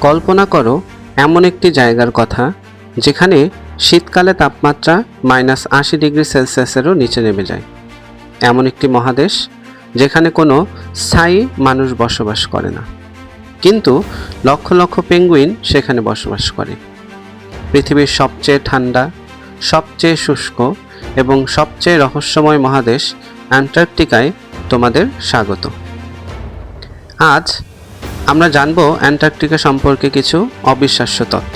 কল্পনা করো এমন একটি জায়গার কথা যেখানে শীতকালে তাপমাত্রা -80°C-এরও নিচে নেমে যায়। এমন একটি মহাদেশ যেখানে কোনো স্থায়ী মানুষ বসবাস করে না, কিন্তু লক্ষ লক্ষ পেঙ্গুইন সেখানে বসবাস করে। পৃথিবীর সবচেয়ে ঠান্ডা, সবচেয়ে শুষ্ক এবং সবচেয়ে রহস্যময় মহাদেশ অ্যান্টার্কটিকায় তোমাদের স্বাগত। আজ আমরা জানব অ্যান্টার্কটিকা সম্পর্কে কিছু অবিশ্বাস্য তথ্য।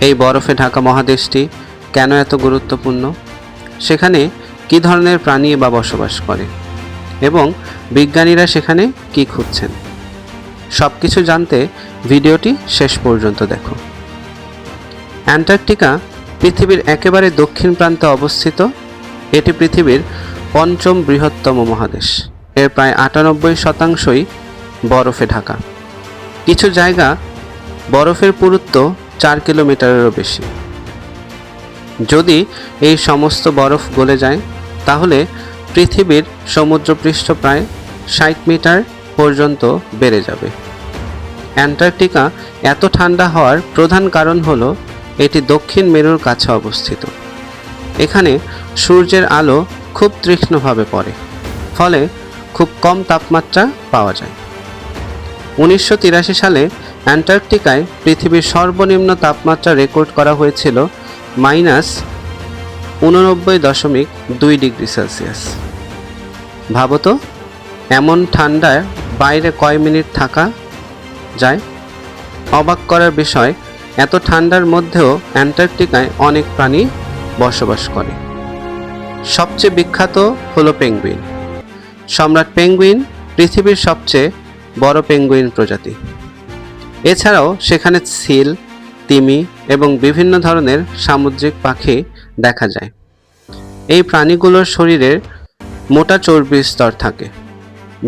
এই বরফে ঢাকা মহাদেশটি কেন এত গুরুত্বপূর্ণ, সেখানে কী ধরনের প্রাণী বা বসবাস করে এবং বিজ্ঞানীরা সেখানে কী খুঁজছেন, সব কিছু জানতে ভিডিওটি শেষ পর্যন্ত দেখো। অ্যান্টার্কটিকা পৃথিবীর একেবারে দক্ষিণ প্রান্তে অবস্থিত। এটি পৃথিবীর পঞ্চম বৃহত্তম মহাদেশ। এর প্রায় 98%ই বরফে ঢাকা। কিছু জায়গা বরফের পুরুত্ব 4 কিলোমিটারেরও বেশি। যদি এই সমস্ত বরফ গলে যায় তাহলে পৃথিবীর সমুদ্রপৃষ্ঠ প্রায় 60 মিটার পর্যন্ত বেড়ে যাবে। অ্যান্টার্কটিকা এত ঠান্ডা হওয়ার প্রধান কারণ হলো এটি দক্ষিণ মেরুর কাছে অবস্থিত। এখানে সূর্যের আলো খুব তীক্ষ্ণভাবে পড়ে, ফলে খুব কম তাপমাত্রা পাওয়া যায়। 1983 সালে অ্যান্টার্কটিকায় পৃথিবীর সর্বনিম্ন তাপমাত্রা রেকর্ড করা হয়েছিল -89.2°C। ভাবো তো, এমন ঠান্ডায় বাইরে কয় মিনিট থাকা যায়। অবাক করার বিষয়, এত ঠান্ডার মধ্যেও অ্যান্টার্কটিকায় অনেক প্রাণী বসবাস করে। সবচেয়ে বিখ্যাত হলো পেঙ্গুইন। সম্রাট পেঙ্গুইন পৃথিবীর সবচেয়ে বড় পেঙ্গুইন প্রজাতি। এছাড়াও সেখানে সিল, তিমি এবং বিভিন্ন ধরনের সামুদ্রিক পাখি দেখা যায়। এই প্রাণীগুলোর শরীরের মোটা চর্বির স্তর থাকে,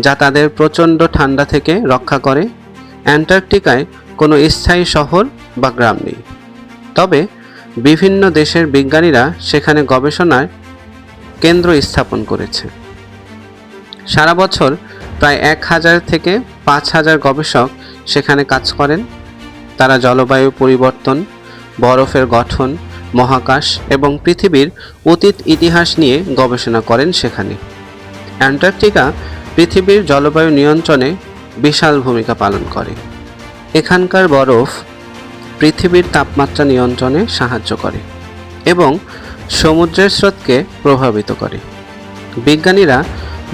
যা তাদের প্রচণ্ড ঠান্ডা থেকে রক্ষা করে। অ্যান্টার্কটিকায় কোনো স্থায়ী শহর বা গ্রাম নেই, তবে বিভিন্ন দেশের বিজ্ঞানীরা সেখানে গবেষণার কেন্দ্র স্থাপন করেছে। সারা বছর প্রায় 1000 থেকে 5000 গবেষক সেখানে কাজ করেন। তারা জলবায়ু পরিবর্তন, বরফের গঠন, মহাকাশ এবং পৃথিবীর অতীত ইতিহাস নিয়ে গবেষণা করেন সেখানে। অ্যান্টার্কটিকা পৃথিবীর জলবায়ু নিয়ন্ত্রণে বিশাল ভূমিকা পালন করে। এখানকার বরফ পৃথিবীর তাপমাত্রা নিয়ন্ত্রণে সাহায্য করে এবং সমুদ্রের স্রোতকে প্রভাবিত করে। বিজ্ঞানীরা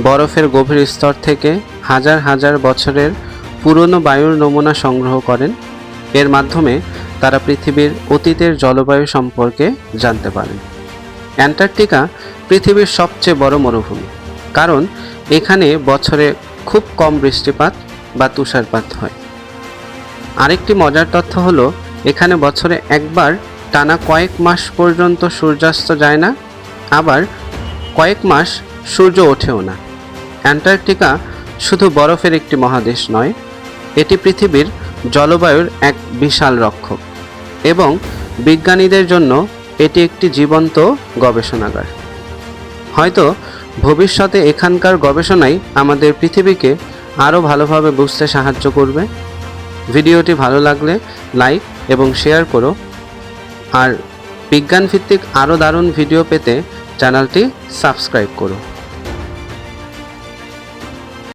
বরফের গভীর স্তর থেকে হাজার হাজার বছরের পুরনো বায়ুর নমুনা সংগ্রহ করেন। এর মাধ্যমে তারা পৃথিবীর অতীতের জলবায়ু সম্পর্কে জানতে পারেন। অ্যান্টার্কটিকা পৃথিবীর সবচেয়ে বড় মরুভূমি, কারণ এখানে বছরে খুব কম বৃষ্টিপাত বা তুষারপাত হয়। আরেকটি মজার তথ্য হলো, এখানে বছরে একবার টানা কয়েক মাস পর্যন্ত সূর্যাস্ত যায় না, আবার কয়েক মাস সূর্য ওঠেও না। অ্যান্টার্কটিকা শুধু বরফের একটি মহাদেশ নয়, এটি পৃথিবীর জলবায়ুর এক বিশাল রক্ষক এবং বিজ্ঞানীদের জন্য এটি একটি জীবন্ত গবেষণাগার। হয়তো ভবিষ্যতে এখানকার গবেষণাই আমাদের পৃথিবীকে আরও ভালোভাবে বুঝতে সাহায্য করবে। ভিডিওটি ভালো লাগলে লাইক এবং শেয়ার করো, আর বিজ্ঞানভিত্তিক আরও দারুণ ভিডিও পেতে চ্যানেলটি সাবস্ক্রাইব করো।